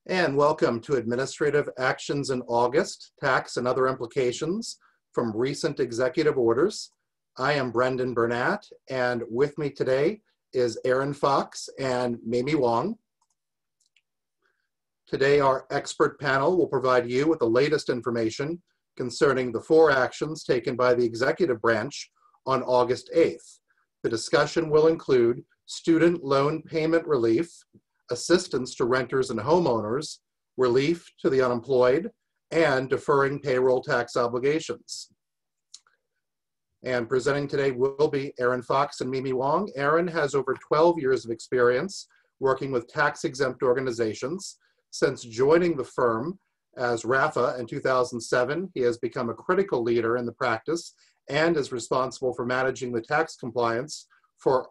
And welcome to Administrative Actions in August, Tax and Other Implications from Recent Executive Orders. I am Brendan Burnett, and with me today is Aaron Fox and Mimi Wong. Today, our expert panel will provide you with the latest information concerning the 4 actions taken by the executive branch on August 8th. The discussion will include student loan payment relief, assistance to renters and homeowners, relief to the unemployed, and deferring payroll tax obligations. And presenting today will be Aaron Fox and Mimi Wong. Aaron has over 12 years of experience working with tax-exempt organizations. Since joining the firm as RAFA in 2007, he has become a critical leader in the practice and is responsible for managing the tax compliance for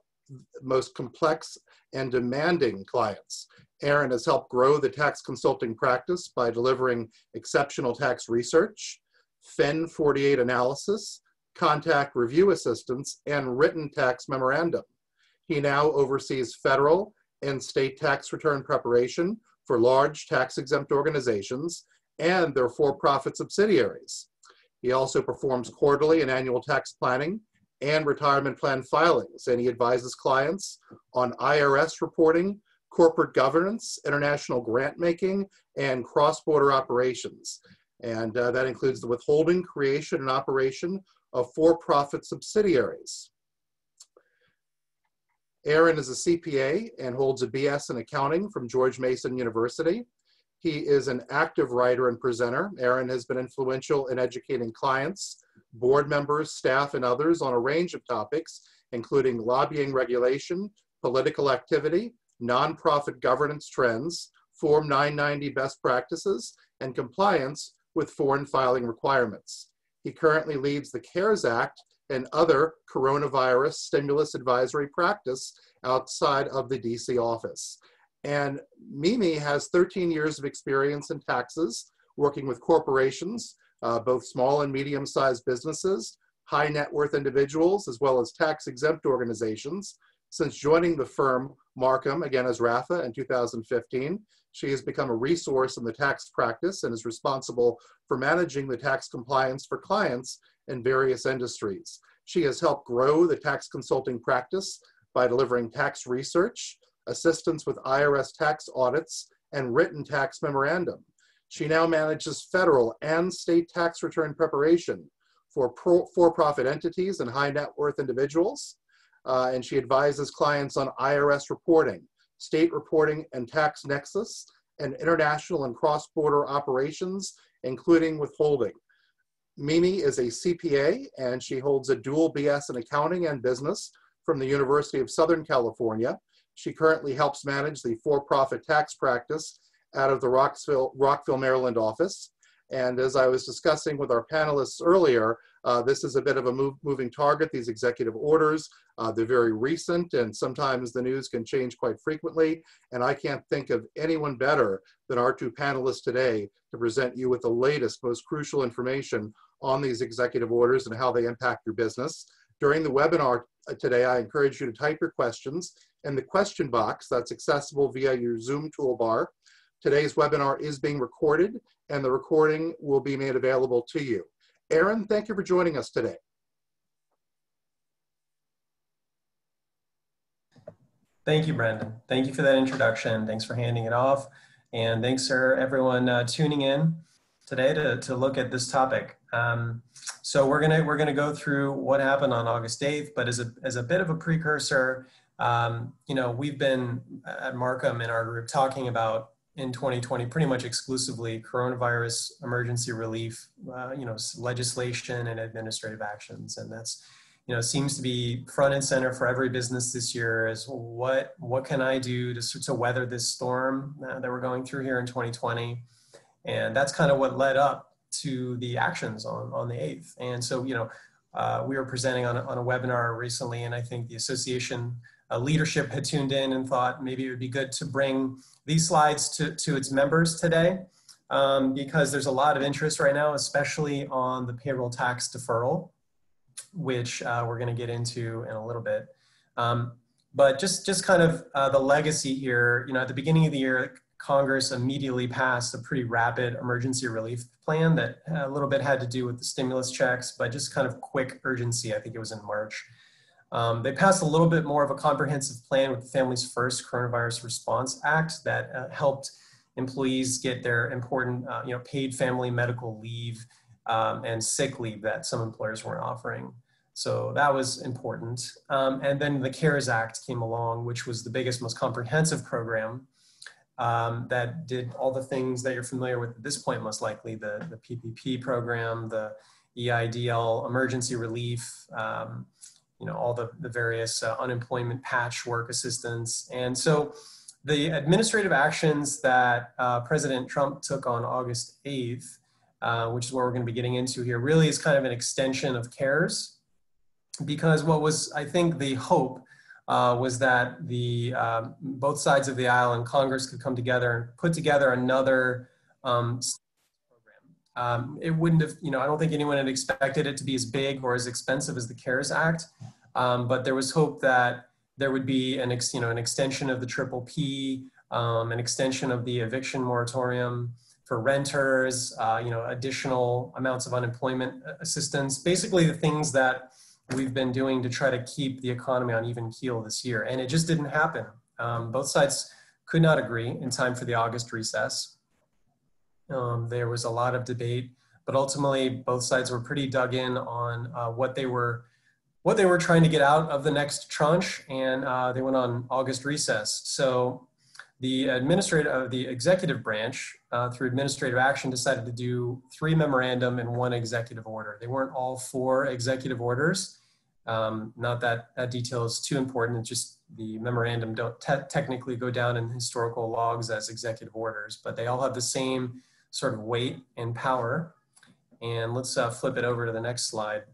most complex and demanding clients. Aaron has helped grow the tax consulting practice by delivering exceptional tax research, FIN 48 analysis, contact review assistance, and written tax memorandum. He now oversees federal and state tax return preparation for large tax-exempt organizations and their for-profit subsidiaries. He also performs quarterly and annual tax planning and retirement plan filings, and he advises clients on IRS reporting, corporate governance, international grant making, and cross-border operations. And that includes the withholding, creation, and operation of for-profit subsidiaries. Aaron is a CPA and holds a BS in accounting from George Mason University. He is an active writer and presenter. Aaron has been influential in educating clients, board members, staff, and others on a range of topics, including lobbying regulation, political activity, nonprofit governance trends, Form 990 best practices, and compliance with foreign filing requirements. He currently leads the CARES Act and other coronavirus stimulus advisory practice outside of the DC office. And Mimi has 13 years of experience in taxes, working with corporations, both small and medium-sized businesses, high net worth individuals, as well as tax-exempt organizations. Since joining the firm MARCUM, again as RAFA, in 2015, she has become a resource in the tax practice and is responsible for managing the tax compliance for clients in various industries. She has helped grow the tax consulting practice by delivering tax research, assistance with IRS tax audits, and written tax memorandum. She now manages federal and state tax return preparation for for-profit entities and high net worth individuals. And she advises clients on IRS reporting, state reporting and tax nexus, and international and cross-border operations, including withholding. Mimi is a CPA, and she holds a dual BS in accounting and business from the University of Southern California. She currently helps manage the for-profit tax practice out of the Rockville, Maryland office. And as I was discussing with our panelists earlier, this is a bit of a moving target, these executive orders. They're very recent, and sometimes the news can change quite frequently. And I can't think of anyone better than our 2 panelists today to present you with the latest, most crucial information on these executive orders and how they impact your business. During the webinar today, I encourage you to type your questions in the question box that's accessible via your Zoom toolbar. Today's webinar is being recorded, and the recording will be made available to you. Aaron, thank you for joining us today. Thank you, Brendan. Thank you for that introduction. Thanks for handing it off. And thanks for everyone tuning in today to look at this topic. So we're gonna go through what happened on August 8th, but as a bit of a precursor, you know, we've been at MARCUM in our group talking about in 2020 pretty much exclusively coronavirus emergency relief, you know, legislation and administrative actions, and that's, you know, seems to be front and center for every business this year. Is what can I do to weather this storm that we're going through here in 2020, and that's kind of what led up to the actions on the 8th. And so, you know, we were presenting on a webinar recently, and I think the association leadership had tuned in and thought maybe it would be good to bring these slides to its members today, because there's a lot of interest right now, especially on the payroll tax deferral, which we're going to get into in a little bit. But just kind of the legacy here, you know, at the beginning of the year, Congress immediately passed a pretty rapid emergency relief plan that a little bit had to do with the stimulus checks, but just kind of quick urgency. I think it was in March. They passed a little bit more of a comprehensive plan with the Families First Coronavirus Response Act that helped employees get their important paid family medical leave and sick leave that some employers weren't offering. So that was important. And then the CARES Act came along, which was the biggest, most comprehensive program that did all the things that you're familiar with at this point, most likely, the PPP program, the EIDL emergency relief, all the various unemployment patchwork assistance. And so the administrative actions that President Trump took on August 8th, which is what we're going to be getting into here, really is kind of an extension of CARES, because what was, I think, the hope was that the both sides of the aisle and Congress could come together and put together another program. It wouldn't have, I don't think anyone had expected it to be as big or as expensive as the CARES Act, but there was hope that there would be an extension of the PPP, an extension of the eviction moratorium for renters, additional amounts of unemployment assistance, basically the things that we've been doing to try to keep the economy on even keel this year. And it just didn't happen. Both sides could not agree in time for the August recess. There was a lot of debate, but ultimately both sides were pretty dug in on what they were trying to get out of the next tranche, and they went on August recess. So the executive branch, through administrative action, decided to do 3 memorandum and 1 executive order. They weren't all 4 executive orders. Not that that detail is too important. It's just the memorandum don't technically go down in historical logs as executive orders, but they all have the same sort of weight and power. And let's flip it over to the next slide.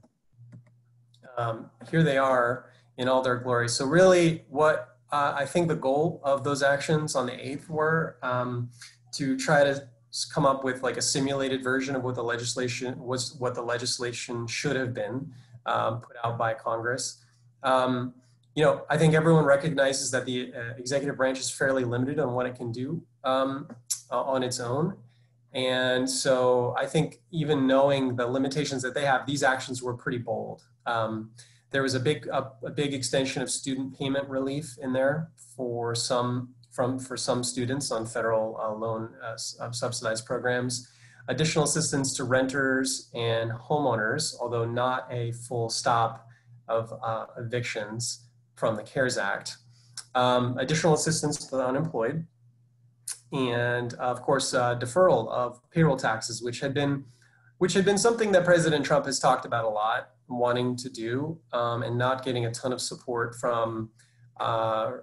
Here they are in all their glory. So really what I think the goal of those actions on the 8th were to try to come up with like a simulated version of what the legislation should have been put out by Congress. I think everyone recognizes that the executive branch is fairly limited on what it can do on its own. And so I think even knowing the limitations that they have, these actions were pretty bold. There was a big extension of student payment relief in there for some students on federal loan subsidized programs, additional assistance to renters and homeowners, although not a full stop of evictions from the CARES Act, additional assistance to the unemployed, and of course deferral of payroll taxes, which had been something that President Trump has talked about a lot, wanting to do, and not getting a ton of support from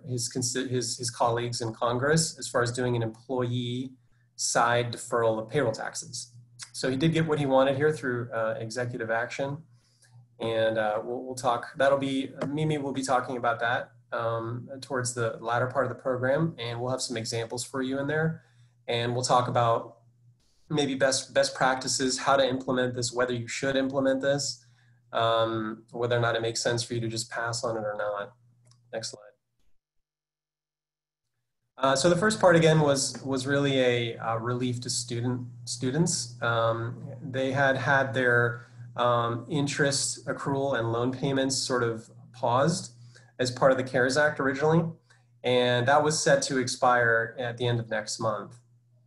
his colleagues in Congress as far as doing an employee side deferral of payroll taxes. So he did get what he wanted here through executive action, and we'll talk. Mimi will be talking about that towards the latter part of the program, and we'll have some examples for you in there, and we'll talk about maybe best practices, how to implement this, whether you should implement this, whether or not it makes sense for you to just pass on it or not. Next slide. So the first part again was really a relief to students. They had their interest accrual and loan payments sort of paused as part of the CARES Act originally, and that was set to expire at the end of next month.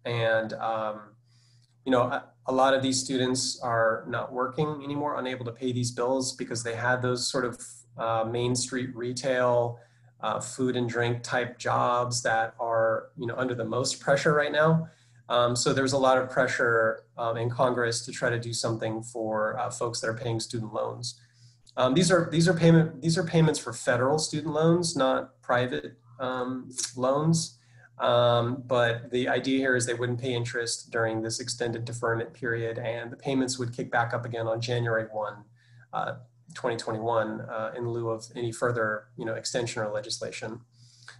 And a lot of these students are not working anymore, unable to pay these bills because they had those sort of Main Street retail, food and drink type jobs that are under the most pressure right now. So there's a lot of pressure in Congress to try to do something for folks that are paying student loans. These are payments for federal student loans, not private loans. But the idea here is they wouldn't pay interest during this extended deferment period, and the payments would kick back up again on January 1, 2021, in lieu of any further extension or legislation.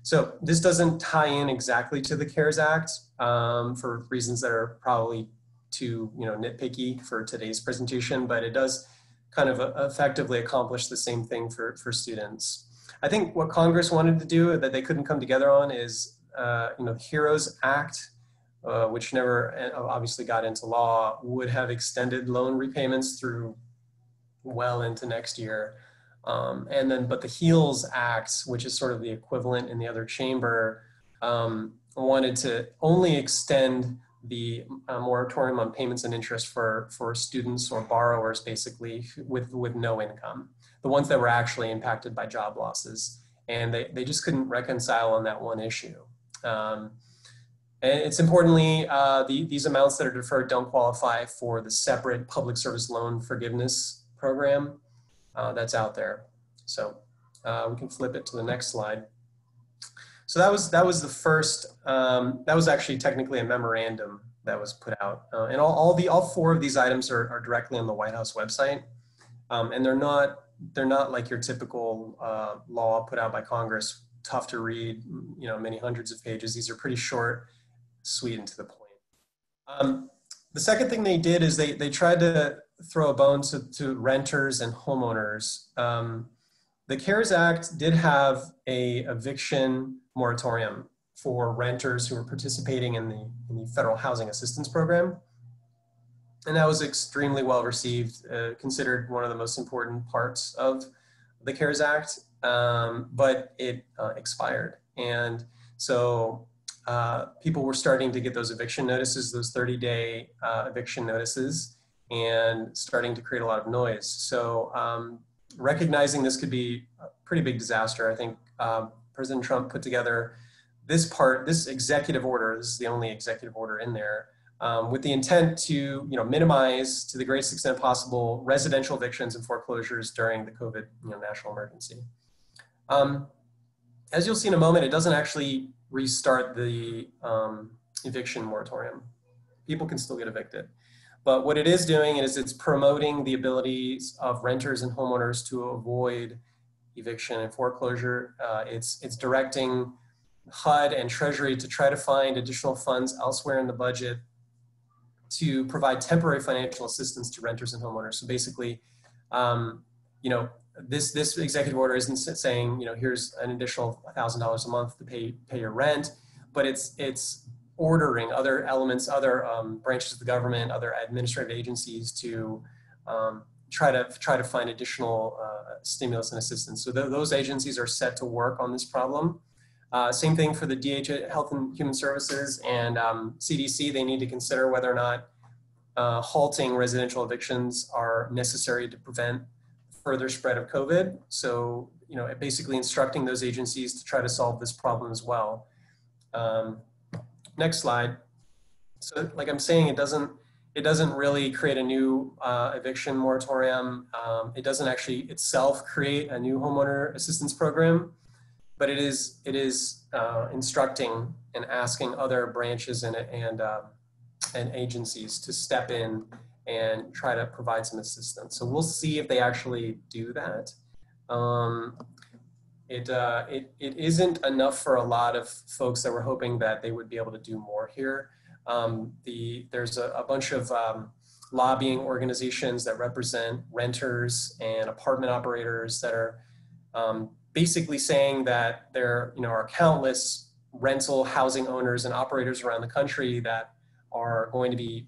So this doesn't tie in exactly to the CARES Act for reasons that are probably too nitpicky for today's presentation, but it does kind of effectively accomplish the same thing for students. I think what Congress wanted to do that they couldn't come together on is the HEROES Act which never obviously got into law, would have extended loan repayments through well into next year. But the HEALS Act, which is sort of the equivalent in the other chamber, wanted to only extend the moratorium on payments and interest for students or borrowers, basically, with no income, the ones that were actually impacted by job losses. And they just couldn't reconcile on that one issue. And it's importantly, these amounts that are deferred don't qualify for the separate public service loan forgiveness program that's out there. So we can flip it to the next slide. So that was the first, that was actually technically a memorandum that was put out. And all four of these items are directly on the White House website. And they're not like your typical law put out by Congress, tough to read, many hundreds of pages. These are pretty short, sweet, and to the point. The second thing they did is they tried to throw a bone to renters and homeowners. The CARES Act did have a eviction moratorium for renters who were participating in the federal housing assistance program. And that was extremely well received, considered one of the most important parts of the CARES Act, but it expired. And so people were starting to get those eviction notices, those 30-day eviction notices, and starting to create a lot of noise. So recognizing this could be a pretty big disaster, I think President Trump put together this executive order. This is the only executive order in there, with the intent to minimize to the greatest extent possible residential evictions and foreclosures during the COVID national emergency. As you'll see in a moment, it doesn't actually restart the eviction moratorium. People can still get evicted. But what it is doing is it's promoting the abilities of renters and homeowners to avoid eviction and foreclosure. It's directing HUD and Treasury to try to find additional funds elsewhere in the budget to provide temporary financial assistance to renters and homeowners. So basically, this executive order isn't saying, here's an additional $1,000 a month to pay your rent, but it's ordering other elements, other branches of the government, other administrative agencies to try to find additional stimulus and assistance. So those agencies are set to work on this problem. Same thing for the DHS, Health and Human Services, and CDC. They need to consider whether or not halting residential evictions are necessary to prevent further spread of COVID. So, basically instructing those agencies to try to solve this problem as well. Next slide. So, like I'm saying, it doesn't really create a new eviction moratorium. It doesn't actually itself create a new homeowner assistance program, but it is instructing and asking other branches and agencies to step in and try to provide some assistance. So we'll see if they actually do that. It isn't enough for a lot of folks that were hoping that they would be able to do more here. There's a bunch of lobbying organizations that represent renters and apartment operators that are basically saying that there are countless rental housing owners and operators around the country that are going to be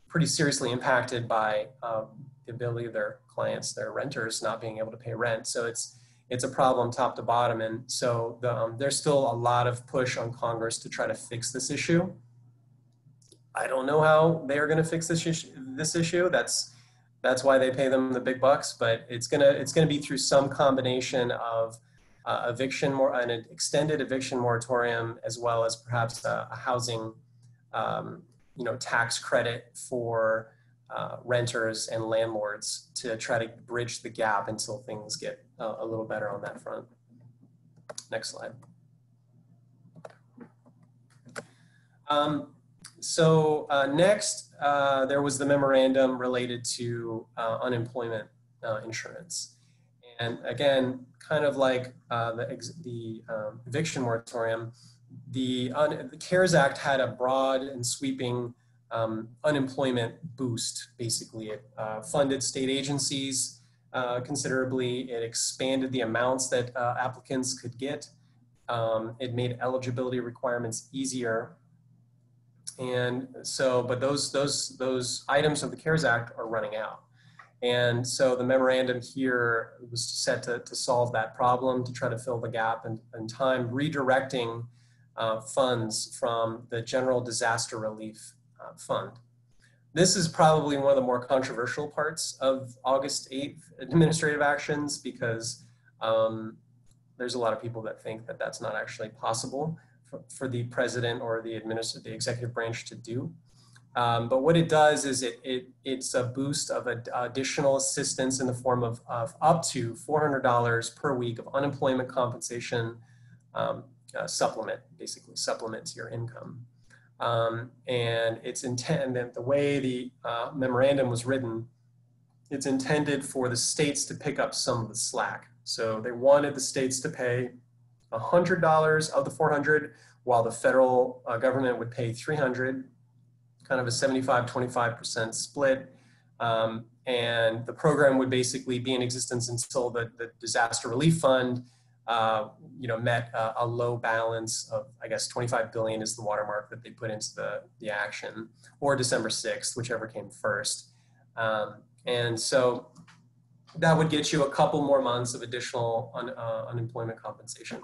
pretty seriously impacted by the ability of their clients, their renters, not being able to pay rent. So it's a problem top to bottom. And so there's still a lot of push on Congress to try to fix this issue. I don't know how they are going to fix this issue. That's why they pay them the big bucks, but it's gonna be through some combination of an extended eviction moratorium, as well as perhaps a housing tax credit for renters and landlords to try to bridge the gap until things get a little better on that front. Next slide. Next, there was the memorandum related to unemployment insurance. And again, kind of like the eviction moratorium, the CARES Act had a broad and sweeping unemployment boost. Basically, it funded state agencies considerably. It expanded the amounts that applicants could get. It made eligibility requirements easier. And so, but those items of the CARES Act are running out. And so the memorandum here was set to solve that problem, to try to fill the gap in time, redirecting funds from the General Disaster Relief Fund. This is probably one of the more controversial parts of August 8th administrative actions, because there's a lot of people that think that that's not actually possible for the president or the executive branch to do. But what it does is it's a boost of additional assistance in the form of up to $400 per week of unemployment compensation supplement, basically supplement to your income. And it's intended, the way the memorandum was written, it's intended for the states to pick up some of the slack. So they wanted the states to pay $100 of the $400, while the federal government would pay $300, kind of a 75-25% split. And the program would basically be in existence until the disaster relief fund met a low balance of, I guess, 25 billion is the watermark that they put into the action, or December 6th, whichever came first. And so that would get you a couple more months of additional unemployment compensation.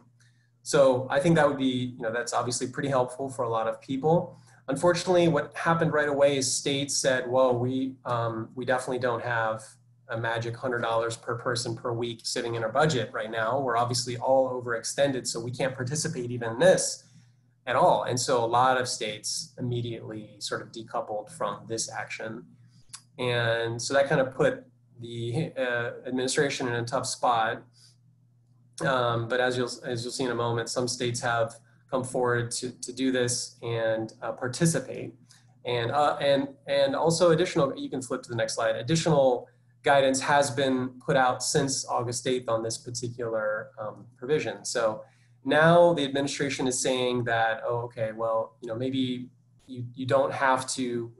So I think that would be, that's obviously pretty helpful for a lot of people. Unfortunately, what happened right away is states said, whoa, we definitely don't have a magic $100 per person per week sitting in our budget right now. We're obviously all overextended, so we can't participate even in this at all. And so a lot of states immediately sort of decoupled from this action. And so that kind of put the administration in a tough spot. But as you'll see in a moment, some states have come forward to do this and participate. And also additional, you can flip to the next slide, additional guidance has been put out since August 8th on this particular provision. So now the administration is saying that, oh, okay, well, maybe you don't have to,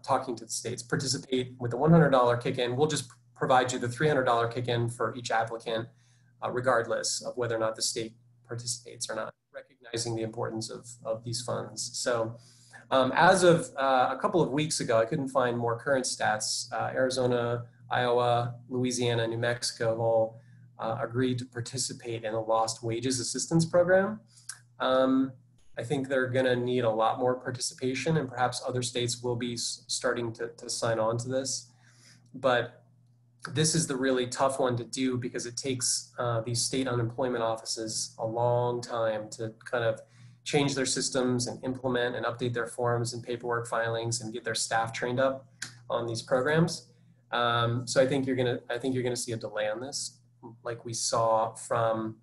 talking to the states, participate with the $100 kick-in. We'll just provide you the $300 kick-in for each applicant, regardless of whether or not the state participates or not, recognizing the importance of these funds. So as of a couple of weeks ago, I couldn't find more current stats. Arizona, Iowa, Louisiana, New Mexico have all agreed to participate in a lost wages assistance program. I think they're gonna need a lot more participation, and perhaps other states will be starting to sign on to this. But this is the really tough one to do, because it takes these state unemployment offices a long time to kind of change their systems and implement and update their forms and paperwork filings and get their staff trained up on these programs. So I think you're gonna see a delay on this, like we saw in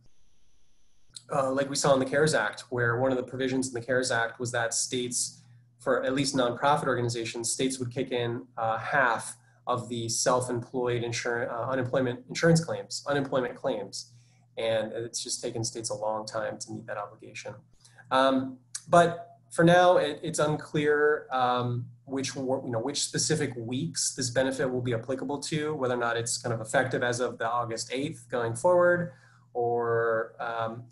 the CARES Act, where one of the provisions in the CARES Act was that states, for at least nonprofit organizations, states would kick in half of the self-employed unemployment claims. And it's just taken states a long time to meet that obligation. But for now, it's unclear which specific weeks this benefit will be applicable to, whether or not it's kind of effective as of the August 8th going forward, or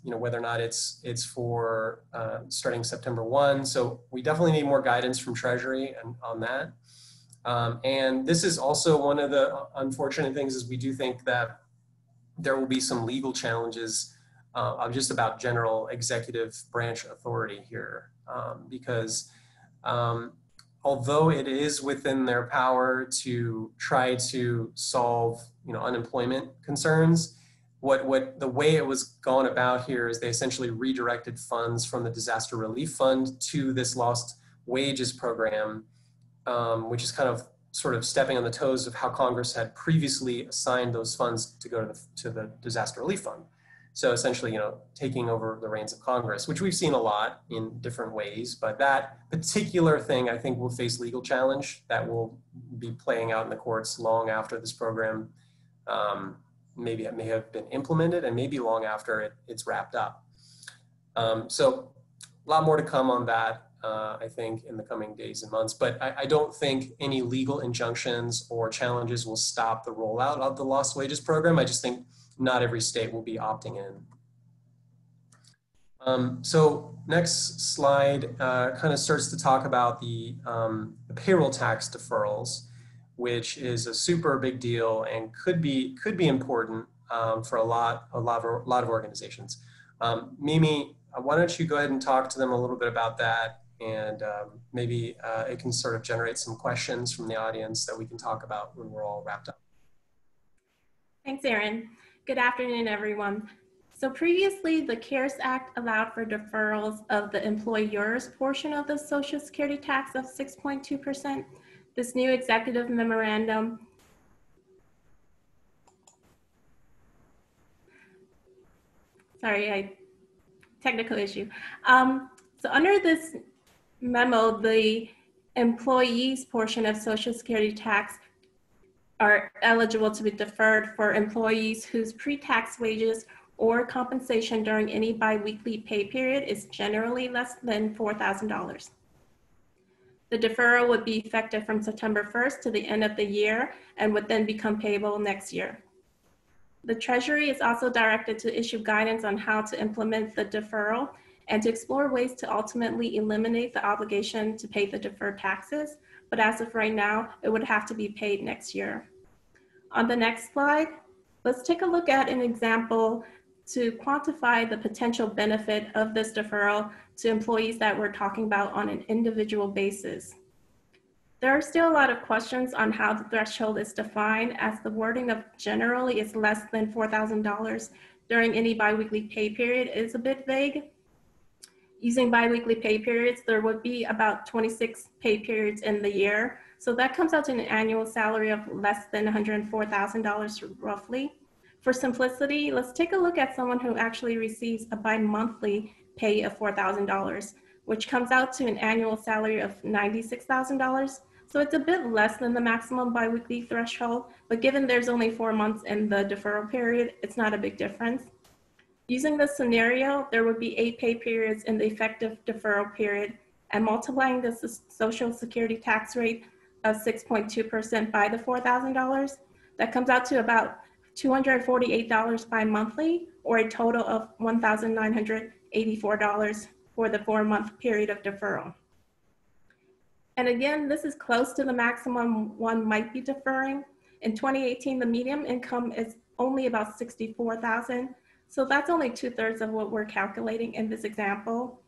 whether or not it's for starting September 1. So we definitely need more guidance from Treasury on that. And this is also one of the unfortunate things, is we do think that there will be some legal challenges just about general executive branch authority here, because although it is within their power to try to solve unemployment concerns, the way it was gone about here is they essentially redirected funds from the disaster relief fund to this lost wages program, which is kind of sort of stepping on the toes of how Congress had previously assigned those funds to go to the disaster relief fund. So essentially, taking over the reins of Congress, which we've seen a lot in different ways, but that particular thing, I think, will face legal challenge that will be playing out in the courts long after this program maybe it may have been implemented, and maybe long after it's wrapped up. So a lot more to come on that, I think, in the coming days and months, but I don't think any legal injunctions or challenges will stop the rollout of the lost wages program. I just think not every state will be opting in. So next slide kind of starts to talk about the payroll tax deferrals, which is a super big deal and could be important for a lot of organizations. Mimi, why don't you go ahead and talk to them a little bit about that, and maybe it can sort of generate some questions from the audience that we can talk about when we're all wrapped up. Thanks, Aaron. Good afternoon, everyone. So previously, the CARES Act allowed for deferrals of the employer's portion of the Social Security tax of 6.2%. This new executive memorandum technical issue. So under this memo, the employee's portion of Social Security tax are eligible to be deferred for employees whose pre-tax wages or compensation during any biweekly pay period is generally less than $4,000. The deferral would be effective from September 1st to the end of the year and would then become payable next year. The Treasury is also directed to issue guidance on how to implement the deferral and to explore ways to ultimately eliminate the obligation to pay the deferred taxes, but as of right now, it would have to be paid next year. On the next slide, let's take a look at an example to quantify the potential benefit of this deferral to employees that we're talking about on an individual basis. There are still a lot of questions on how the threshold is defined, as the wording of generally is less than $4,000 during any biweekly pay period is a bit vague. Using biweekly pay periods, there would be about 26 pay periods in the year. So that comes out to an annual salary of less than $104,000 roughly. For simplicity, let's take a look at someone who actually receives a bi-monthly pay of $4,000, which comes out to an annual salary of $96,000. So it's a bit less than the maximum biweekly threshold, but given there's only 4 months in the deferral period, it's not a big difference. Using this scenario, there would be 8 pay periods in the effective deferral period, and multiplying the Social Security tax rate of 6.2% by the $4,000, that comes out to about $248 bi-monthly, or a total of $1,984 for the 4-month period of deferral. And again, this is close to the maximum one might be deferring. In 2018, the median income is only about $64,000. So that's only 2/3 of what we're calculating in this example.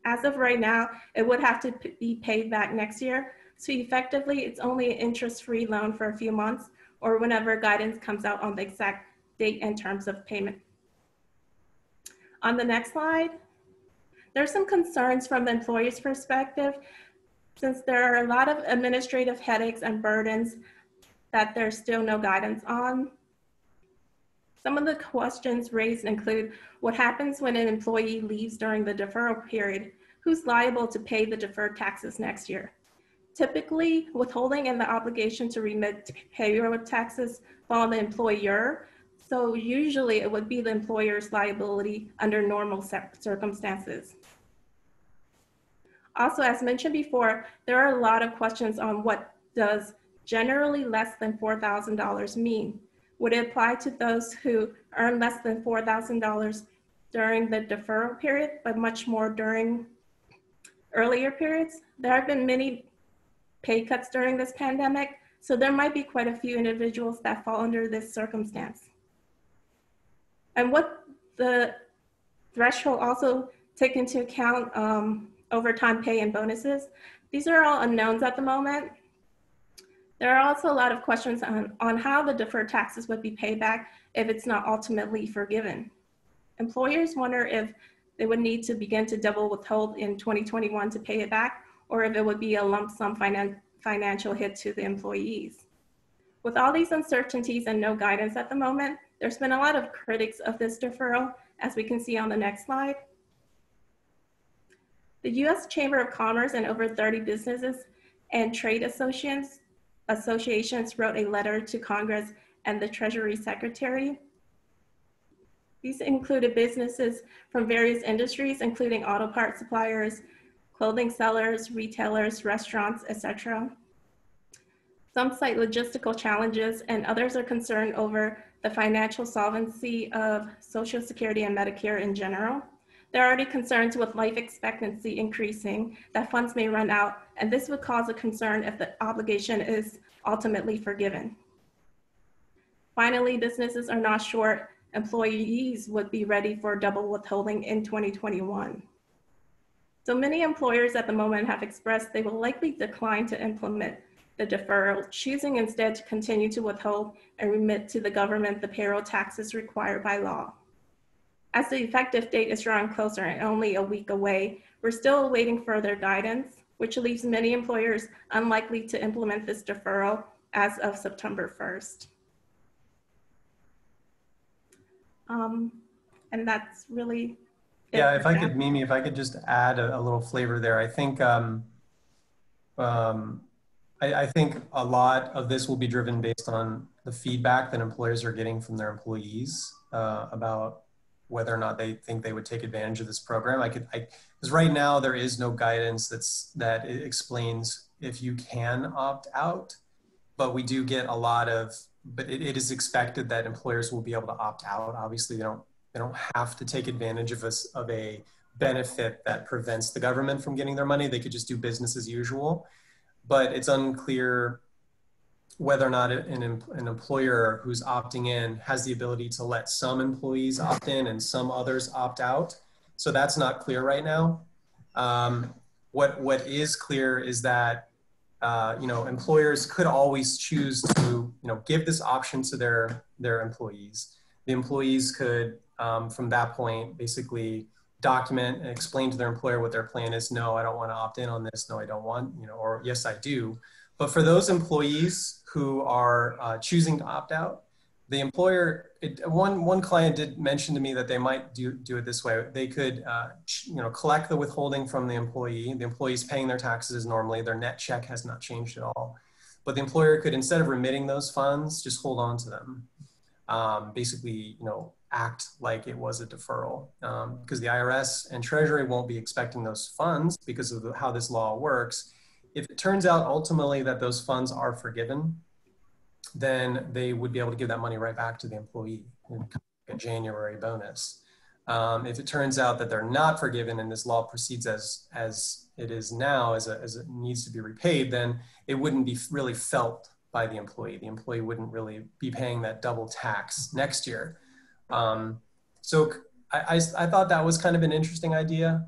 As of right now, it would have to be paid back next year. So effectively, it's only an interest-free loan for a few months, or whenever guidance comes out on the exact date and terms of payment. On the next slide, there's some concerns from the employer's perspective, since there are a lot of administrative headaches and burdens that there's still no guidance on. Some of the questions raised include what happens when an employee leaves during the deferral period? Who's liable to pay the deferred taxes next year? Typically, withholding and the obligation to remit payroll taxes fall on the employer. So usually it would be the employer's liability under normal circumstances. Also, as mentioned before, there are a lot of questions on what does generally less than $4,000 mean. Would it apply to those who earn less than $4,000 during the deferral period, but much more during earlier periods? There have been many pay cuts during this pandemic, so there might be quite a few individuals that fall under this circumstance. And what the threshold also take into account overtime pay and bonuses. These are all unknowns at the moment. There are also a lot of questions on how the deferred taxes would be paid back if it's not ultimately forgiven. Employers wonder if they would need to begin to double withhold in 2021 to pay it back, or if it would be a lump sum financial hit to the employees. With all these uncertainties and no guidance at the moment, there's been a lot of critics of this deferral, as we can see on the next slide. The U.S. Chamber of Commerce and over 30 businesses and trade associations wrote a letter to Congress and the Treasury Secretary. These included businesses from various industries, including auto parts suppliers, clothing sellers, retailers, restaurants, etc. Some cite logistical challenges, and others are concerned over the financial solvency of Social Security and Medicare in general. There are already concerns with life expectancy increasing that funds may run out, and this would cause a concern if the obligation is ultimately forgiven. Finally, businesses are not sure employees would be ready for double withholding in 2021. So many employers at the moment have expressed they will likely decline to implement the deferral, choosing instead to continue to withhold and remit to the government the payroll taxes required by law. As the effective date is drawing closer and only a week away, we're still awaiting further guidance, which leaves many employers unlikely to implement this deferral as of September 1st. And that's really it. Yeah, if I could, Mimi, if I could just add a little flavor there. I think I think a lot of this will be driven based on the feedback that employers are getting from their employees about whether or not they think they would take advantage of this program. Because right now there is no guidance that explains if you can opt out, but we do get a lot of, but it is expected that employers will be able to opt out. Obviously, they don't have to take advantage of a benefit that prevents the government from getting their money. They could just do business as usual. But it's unclear whether or not an employer who's opting in has the ability to let some employees opt in and some others opt out. So that's not clear right now. What is clear is that employers could always choose to give this option to their employees. The employees could, from that point, basically document and explain to their employer what their plan is. No, I don't want to opt in on this. No, I don't want, or yes, I do. But for those employees who are choosing to opt out, the employer, one client did mention to me that they might do it this way. They could, collect the withholding from the employee. The employee's paying their taxes as normally. Their net check has not changed at all. But the employer could, instead of remitting those funds, just hold on to them. Basically, act like it was a deferral, because the IRS and Treasury won't be expecting those funds because of how this law works. If it turns out ultimately that those funds are forgiven, then they would be able to give that money right back to the employee in a January bonus. If it turns out that they're not forgiven and this law proceeds as it is now, as it needs to be repaid, then it wouldn't be really felt by the employee. The employee wouldn't really be paying that double tax next year. So I thought that was kind of an interesting idea.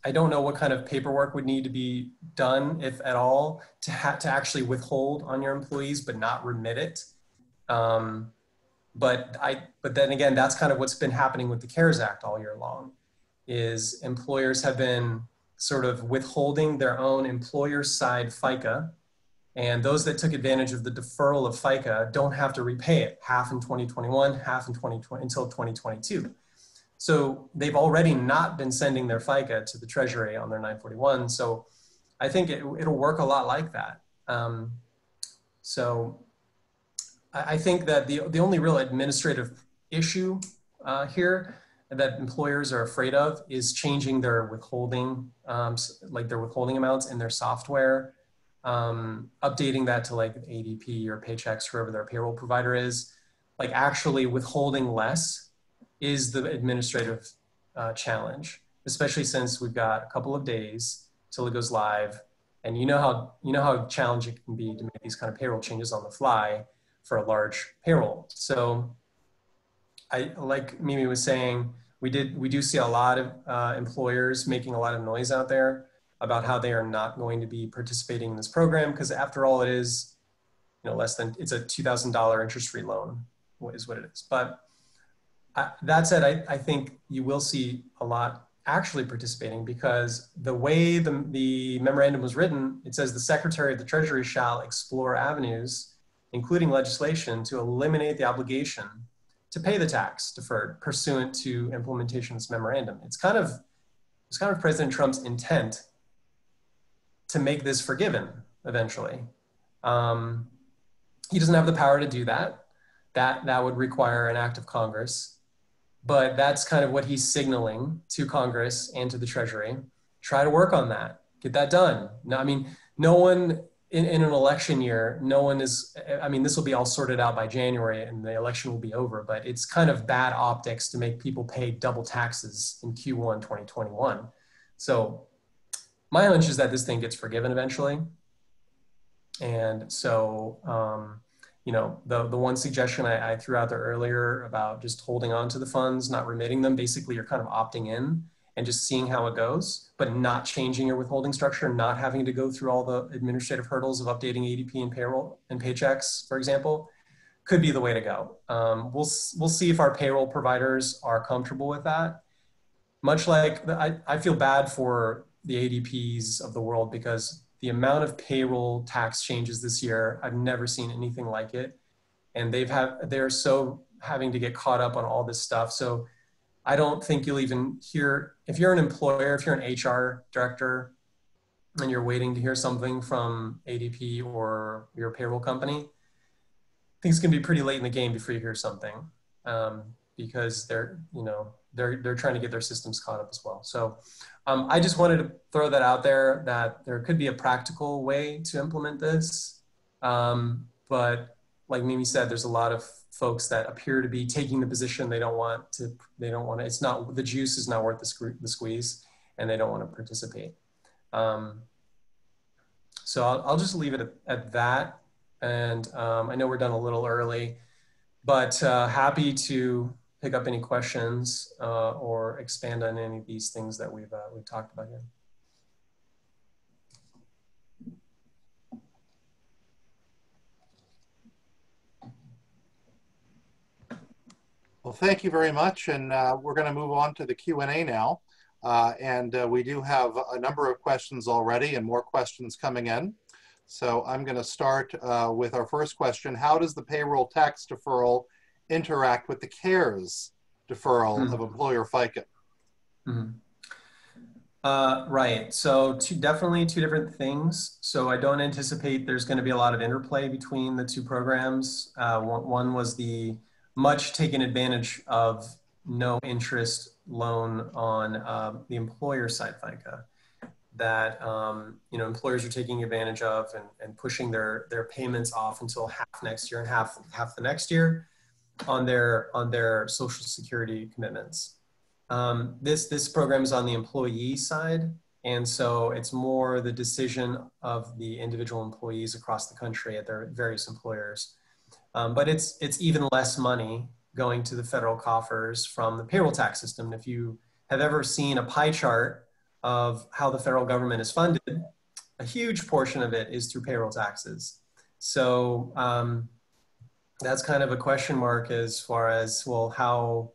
I don't know what kind of paperwork would need to be done, if at all, to actually withhold on your employees but not remit it. But then again, that's kind of what's been happening with the CARES Act all year long, is employers have been sort of withholding their own employer side FICA, and those that took advantage of the deferral of FICA don't have to repay it, half in 2021, half in 2020 until 2022. So they've already not been sending their FICA to the Treasury on their 941. So I think it'll work a lot like that. So I think that the only real administrative issue here that employers are afraid of is changing their withholding, like their withholding amounts in their software, updating that to like ADP or Paychex, whoever their payroll provider is. Like actually withholding less is the administrative challenge, especially since we've got a couple of days till it goes live. And you know how challenging it can be to make these kind of payroll changes on the fly for a large payroll. So like Mimi was saying, we do see a lot of employers making a lot of noise out there about how they are not going to be participating in this program, because after all, it is, it's a $2,000 interest-free loan is what it is. But that said, I think you will see a lot actually participating, because the way the memorandum was written, it says the Secretary of the Treasury shall explore avenues, including legislation, to eliminate the obligation to pay the tax deferred pursuant to implementation of this memorandum. It's kind of President Trump's intent to make this forgiven eventually. He doesn't have the power to do that. That would require an act of Congress. But that's kind of what he's signaling to Congress and to the Treasury. Try to work on that, get that done. No, I mean, no one in an election year, no one is, I mean, this will be all sorted out by January and the election will be over, but it's kind of bad optics to make people pay double taxes in Q1 2021. So my hunch is that this thing gets forgiven eventually. And so, you know, the one suggestion I threw out there earlier about just holding on to the funds, not remitting them, basically you're kind of opting in and just seeing how it goes, but not changing your withholding structure, not having to go through all the administrative hurdles of updating ADP and payroll and paychecks, for example, could be the way to go. We'll see if our payroll providers are comfortable with that. Much like, I feel bad for the ADPs of the world because the amount of payroll tax changes this year, I've never seen anything like it. And they're so having to get caught up on all this stuff. So I don't think you'll even hear, if you're an employer, if you're an HR director and you're waiting to hear something from ADP or your payroll company, things can be pretty late in the game before you hear something, because they're trying to get their systems caught up as well. So I just wanted to throw that out there, that there could be a practical way to implement this. But like Mimi said, there's a lot of folks that appear to be taking the position they don't want to, it's not, the juice is not worth the squeeze, and they don't want to participate. So I'll just leave it at that. And I know we're done a little early, but happy to pick up any questions or expand on any of these things that we've talked about here. Well, thank you very much. And we're going to move on to the Q&A now. We do have a number of questions already and more questions coming in. So I'm going to start with our first question. How does the payroll tax deferral interact with the CARES deferral of employer FICA? Right. So definitely two different things. So I don't anticipate there's going to be a lot of interplay between the two programs. One was the much taken advantage of no interest loan on the employer side FICA that employers are taking advantage of and pushing their payments off until half next year and half the next year on their Social Security commitments. This program is on the employee side, and so it's more the decision of the individual employees across the country at their various employers. But it's even less money going to the federal coffers from the payroll tax system. If you have ever seen a pie chart of how the federal government is funded, a huge portion of it is through payroll taxes. So that's kind of a question mark as far as, well, how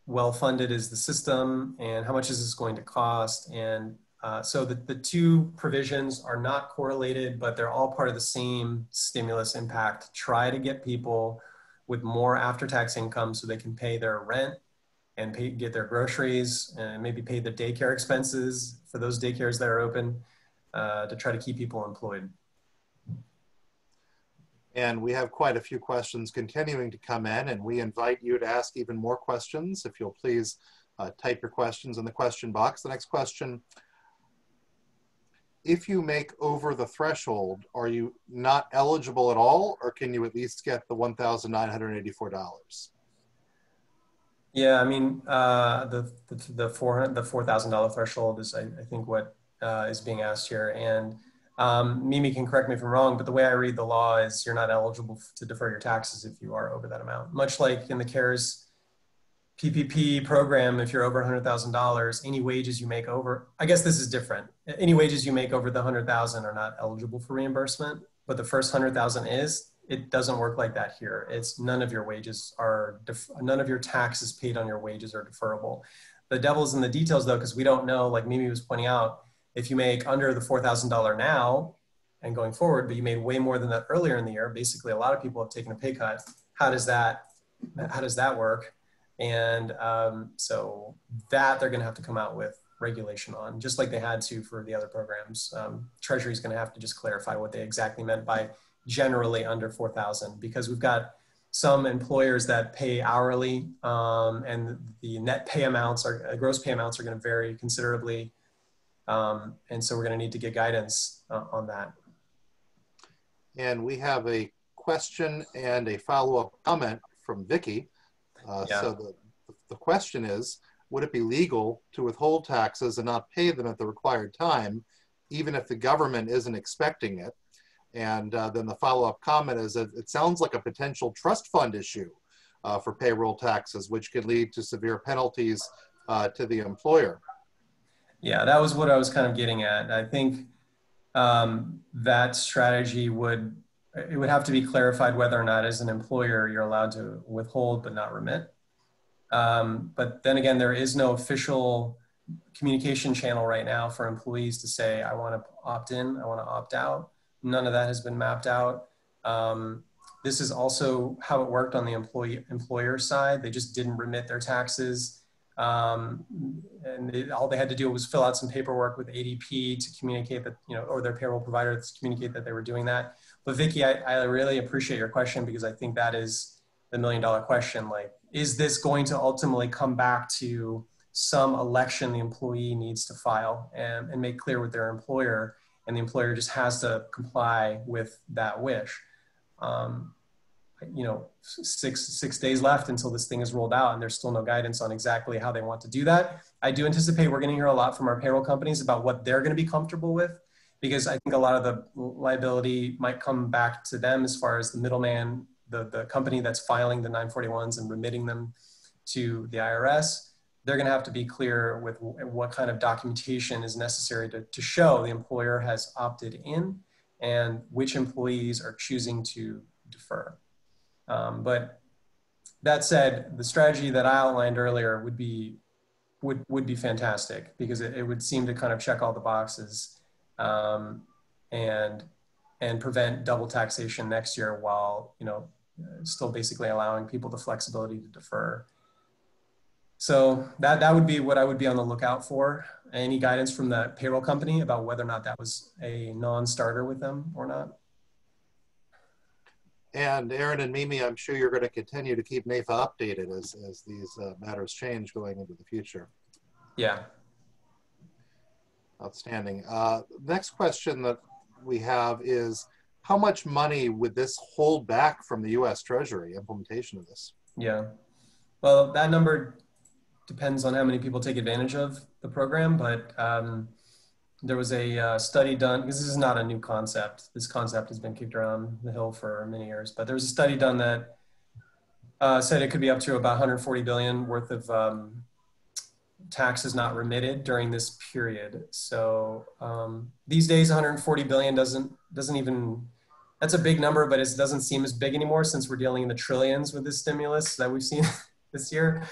well funded is the system and how much is this going to cost? And so the two provisions are not correlated, but they're all part of the same stimulus impact. Try to get people with more after-tax income so they can pay their rent and get their groceries and maybe pay the daycare expenses for those daycares that are open to try to keep people employed. And we have quite a few questions continuing to come in, and we invite you to ask even more questions. If you'll please type your questions in the question box. The next question: if you make over the threshold, are you not eligible at all, or can you at least get the $1,984? Yeah, I mean, the $4,000 threshold is, I think, what is being asked here. And Mimi can correct me if I'm wrong, but the way I read the law is you're not eligible to defer your taxes if you are over that amount. Much like in the CARES PPP program, if you're over $100,000, any wages you make over, I guess this is different. Any wages you make over the 100,000 are not eligible for reimbursement, but the first 100,000 is. It doesn't work like that here. It's none of your wages are, none of your taxes paid on your wages are deferrable. The devil's in the details though, because we don't know, like Mimi was pointing out, if you make under the $4,000 now and going forward, but you made way more than that earlier in the year, basically a lot of people have taken a pay cut. How does that work? And so that they're gonna have to come out with regulation on, just like they had to for the other programs. Treasury is gonna have to just clarify what they exactly meant by generally under 4,000, because we've got some employers that pay hourly and the net pay amounts are, gross pay amounts are gonna vary considerably. And so we're gonna need to get guidance on that. And we have a question and a follow-up comment from Vicky. So the question is, would it be legal to withhold taxes and not pay them at the required time, even if the government isn't expecting it? And then the follow-up comment is that it sounds like a potential trust fund issue for payroll taxes, which could lead to severe penalties to the employer. Yeah, that was what I was kind of getting at. I think that strategy would have to be clarified whether or not as an employer you're allowed to withhold but not remit. But then again, there is no official communication channel right now for employees to say, I want to opt in, I want to opt out. None of that has been mapped out. This is also how it worked on the employer side. They just didn't remit their taxes. And all they had to do was fill out some paperwork with ADP to communicate that, or their payroll provider to communicate that they were doing that. But Vicky, I really appreciate your question, because I think that is the $1 million question. Like, is this going to ultimately come back to some election the employee needs to file and make clear with their employer, and the employer just has to comply with that wish? 6 days left until this thing is rolled out, and there's still no guidance on exactly how they want to do that. I do anticipate we're going to hear a lot from our payroll companies about what they're going to be comfortable with, because I think a lot of the liability might come back to them as far as the middleman, the company that's filing the 941s and remitting them to the IRS. They're going to have to be clear with what kind of documentation is necessary to show the employer has opted in and which employees are choosing to defer. But that said, the strategy that I outlined earlier would be fantastic, because it would seem to kind of check all the boxes and prevent double taxation next year, while still basically allowing people the flexibility to defer. So that would be what I would be on the lookout for. Any guidance from the payroll company about whether or not that was a non-starter with them or not. And Aaron and Mimi, I'm sure you're going to continue to keep NAFA updated as these matters change going into the future. Yeah. Outstanding. Next question that we have is, how much money would this hold back from the U.S. Treasury, implementation of this? Yeah. Well, that number depends on how many people take advantage of the program, but there was a study done, because this is not a new concept. This concept has been kicked around the hill for many years, but there was a study done that said it could be up to about 140 billion worth of taxes not remitted during this period. So these days, 140 billion doesn't even, that's a big number, but it doesn't seem as big anymore, since we're dealing in the trillions with this stimulus that we've seen this year.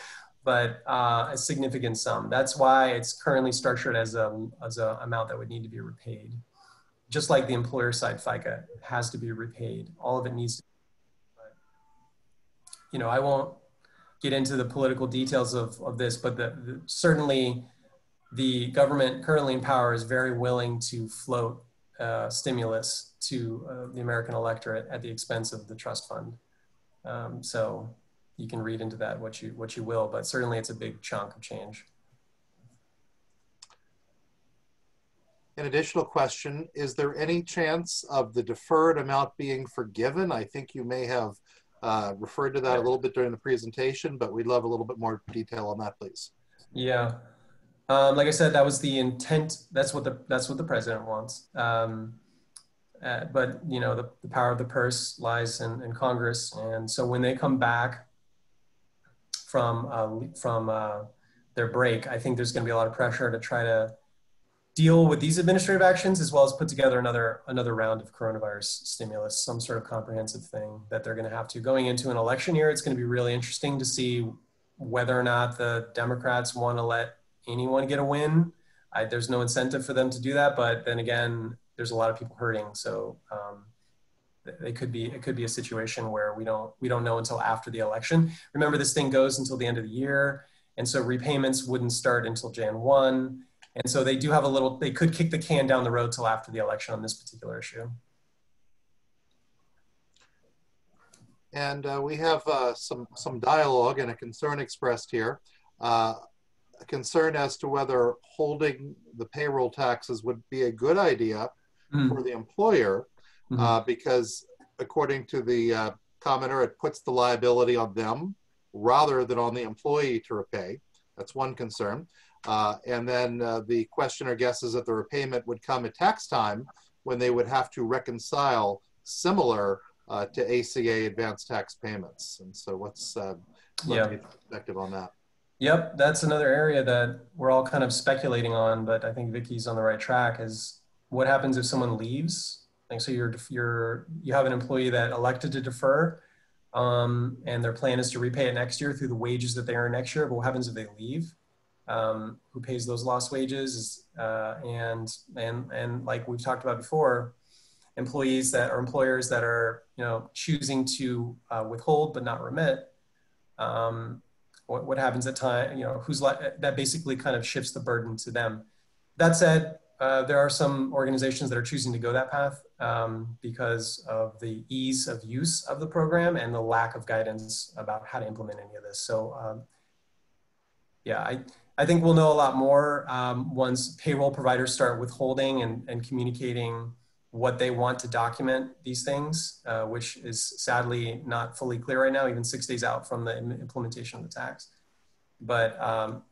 But a significant sum. That's why it's currently structured as a amount that would need to be repaid. Just like the employer side FICA has to be repaid. All of it needs to be. I won't get into the political details of this, but certainly the government currently in power is very willing to float stimulus to the American electorate at the expense of the trust fund. So you can read into that what you will, but certainly it's a big chunk of change. An additional question, is there any chance of the deferred amount being forgiven? I think you may have referred to that a little bit during the presentation, but we'd love a little bit more detail on that, please. Yeah, like I said, that was the intent. That's what the president wants. But the power of the purse lies in Congress, and so when they come back from their break, I think there's going to be a lot of pressure to try to deal with these administrative actions, as well as put together another round of coronavirus stimulus, some sort of comprehensive thing that they're going to have to. Going into an election year, it's going to be really interesting to see whether or not the Democrats want to let anyone get a win. There's no incentive for them to do that, but then again, there's a lot of people hurting, so it could be a situation where we don't know until after the election. Remember, this thing goes until the end of the year, and so repayments wouldn't start until Jan 1. And so they could kick the can down the road till after the election on this particular issue. And we have some dialogue and a concern expressed here. A concern as to whether holding the payroll taxes would be a good idea for the employer, because according to the commenter, it puts the liability on them rather than on the employee to repay. That's one concern. And then the questioner guesses that the repayment would come at tax time when they would have to reconcile similar to ACA advanced tax payments. And so what's your perspective on that? Yep, that's another area that we're all kind of speculating on, but I think Vicky's on the right track. Is what happens if someone leaves? Like, so you have an employee that elected to defer, and their plan is to repay it next year through the wages that they earn next year. But what happens if they leave? Who pays those lost wages? And like we've talked about before, employers that are choosing to withhold but not remit. What happens at time? That basically kind of shifts the burden to them. That said, there are some organizations that are choosing to go that path because of the ease of use of the program and the lack of guidance about how to implement any of this. So I think we'll know a lot more once payroll providers start withholding and communicating what they want to document these things, which is sadly not fully clear right now, even 6 days out from the implementation of the tax. But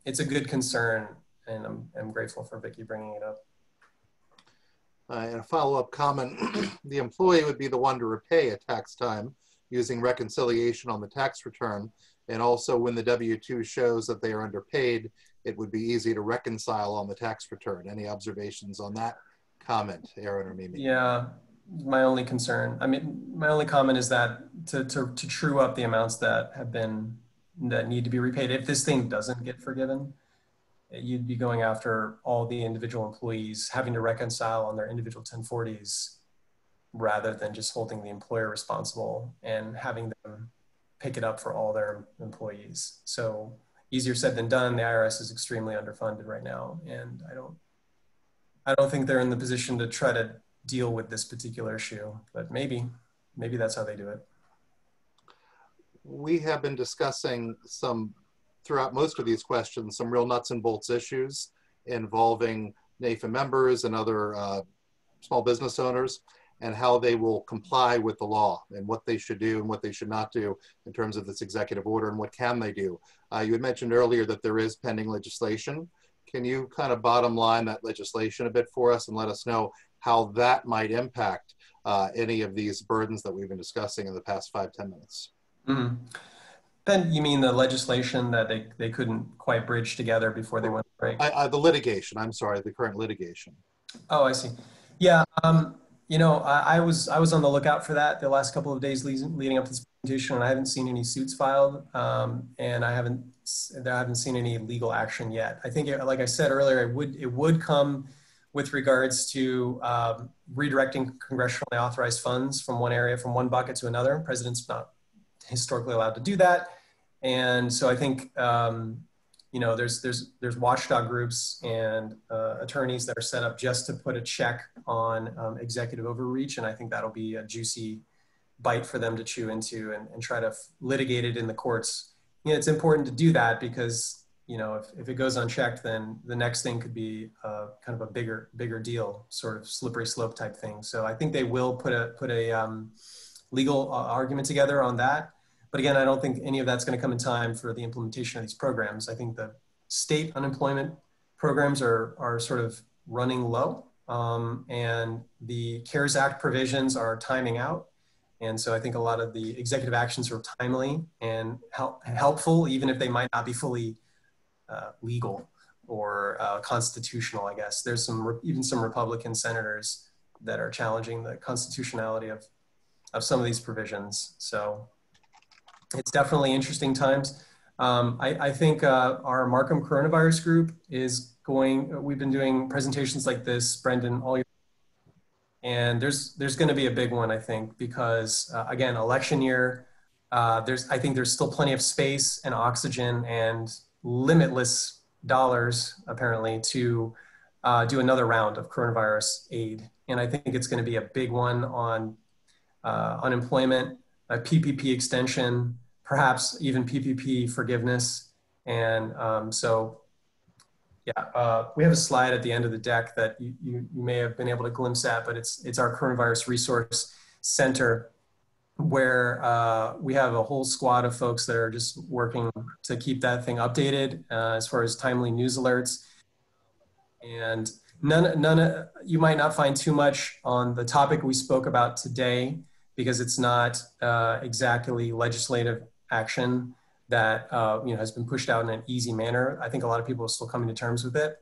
it's a good concern, and I'm grateful for Vicky bringing it up. And a follow-up comment, the employee would be the one to repay at tax time using reconciliation on the tax return. And also when the W-2 shows that they are underpaid, it would be easy to reconcile on the tax return. Any observations on that comment, Aaron or Mimi? Yeah, my only concern, my only comment is that to true up the amounts that need to be repaid, if this thing doesn't get forgiven, you'd be going after all the individual employees having to reconcile on their individual 1040s rather than just holding the employer responsible and having them pick it up for all their employees. So easier said than done. The IRS is extremely underfunded right now, and I don't think they're in the position to try to deal with this particular issue, but maybe that's how they do it. We have been discussing throughout most of these questions, some real nuts and bolts issues involving NAIFA members and other small business owners, and how they will comply with the law and what they should do and what they should not do in terms of this executive order and what can they do. You had mentioned earlier that there is pending legislation. Can you kind of bottom line that legislation a bit for us and let us know how that might impact any of these burdens that we've been discussing in the past 5-10 minutes? Mm-hmm. Ben, you mean the legislation that they couldn't quite bridge together before they went to break? The litigation, I'm sorry, the current litigation. Oh, I see. Yeah, I was on the lookout for that the last couple of days leading up to this presentation, and I haven't seen any suits filed, and I haven't seen any legal action yet. I think, like I said earlier, it would come with regards to redirecting congressionally authorized funds from one bucket to another. The president's not historically allowed to do that, and so I think there's watchdog groups and attorneys that are set up just to put a check on executive overreach, and I think that'll be a juicy bite for them to chew into and try to litigate it in the courts. It's important to do that because if it goes unchecked, then the next thing could be kind of a bigger deal, sort of slippery slope type thing. So I think they will put a legal argument together on that. But again, I don't think any of that's going to come in time for the implementation of these programs. I think the state unemployment programs are sort of running low, and the CARES Act provisions are timing out. And so I think a lot of the executive actions are timely and helpful, even if they might not be fully legal or constitutional, I guess. There's even some Republican senators that are challenging the constitutionality of some of these provisions. So it's definitely interesting times. I think our MARCUM coronavirus group we've been doing presentations like this, Brendan, all year. And there's going to be a big one, I think, because again, election year, I think there's still plenty of space and oxygen and limitless dollars, apparently, to do another round of coronavirus aid. And I think it's going to be a big one on unemployment, a PPP extension, perhaps even PPP forgiveness. And We have a slide at the end of the deck that you may have been able to glimpse at, but it's our Coronavirus Resource Center, where we have a whole squad of folks that are just working to keep that thing updated as far as timely news alerts. And you might not find too much on the topic we spoke about today, because it's not exactly legislative action that has been pushed out in an easy manner. I think a lot of people are still coming to terms with it,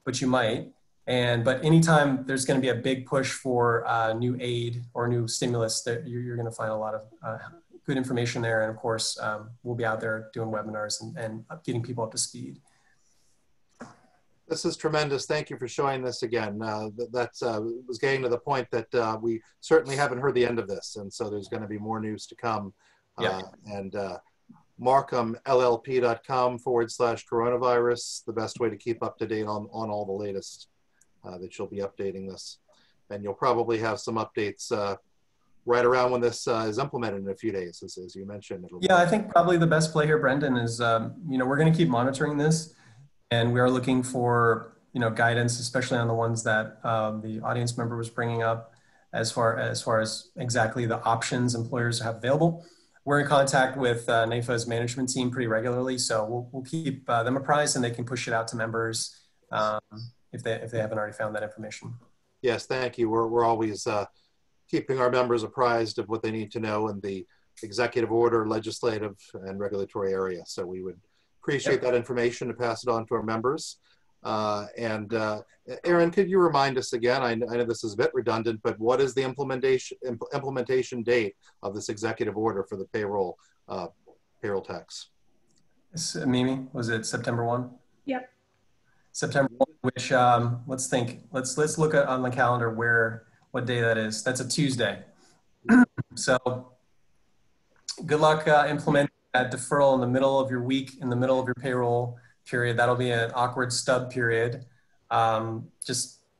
but you might. But anytime there's going to be a big push for new aid or new stimulus, that you're going to find a lot of good information there. And of course, we'll be out there doing webinars and getting people up to speed. This is tremendous. Thank you for showing this again. That was getting to the point that we certainly haven't heard the end of this. And so there's going to be more news to come. MARCUMLLP.com/coronavirus, the best way to keep up to date on all the latest that you'll be updating this. And you'll probably have some updates right around when this is implemented in a few days, as you mentioned. I think probably the best play here, Brendan, is, we're going to keep monitoring this, and we are looking for, guidance, especially on the ones that the audience member was bringing up, as far as exactly the options employers have available. We're in contact with NAIFA's management team pretty regularly, so we'll keep them apprised, and they can push it out to members if they haven't already found that information. Yes, thank you. We're always keeping our members apprised of what they need to know in the executive order, legislative, and regulatory area. So we would appreciate that information to pass it on to our members. Aaron, could you remind us again, I know this is a bit redundant, but what is the implementation date of this executive order for the payroll tax? Mimi, was it September 1? Yep. September 1, which let's look at on the calendar what day that is. That's a Tuesday. So good luck implementing that deferral in the middle of your week, in the middle of your payroll period. That'll be an awkward stub period. But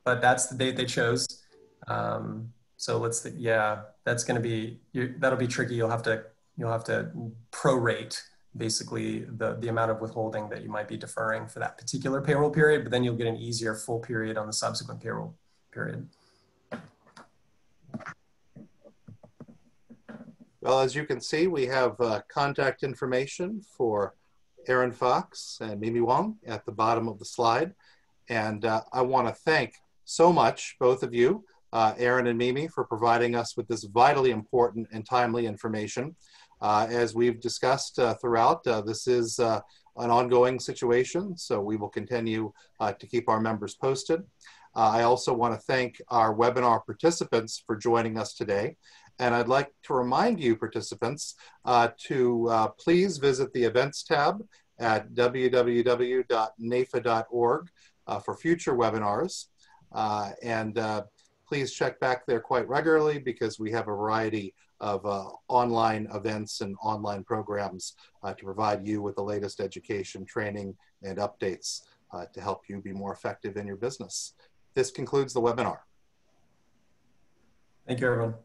that's the date they chose. So that's going to be, that'll be tricky. You'll have to prorate basically the amount of withholding that you might be deferring for that particular payroll period, but then you'll get an easier full period on the subsequent payroll period. Well, as you can see, we have contact information for Aaron Fox and Mimi Wong at the bottom of the slide. And I want to thank so much both of you, Aaron and Mimi, for providing us with this vitally important and timely information. As we've discussed throughout, this is an ongoing situation, so we will continue to keep our members posted. I also want to thank our webinar participants for joining us today. And I'd like to remind you participants to please visit the events tab at www.naifa.org for future webinars. Please check back there quite regularly, because we have a variety of online events and online programs to provide you with the latest education, training, and updates to help you be more effective in your business. This concludes the webinar. Thank you, everyone.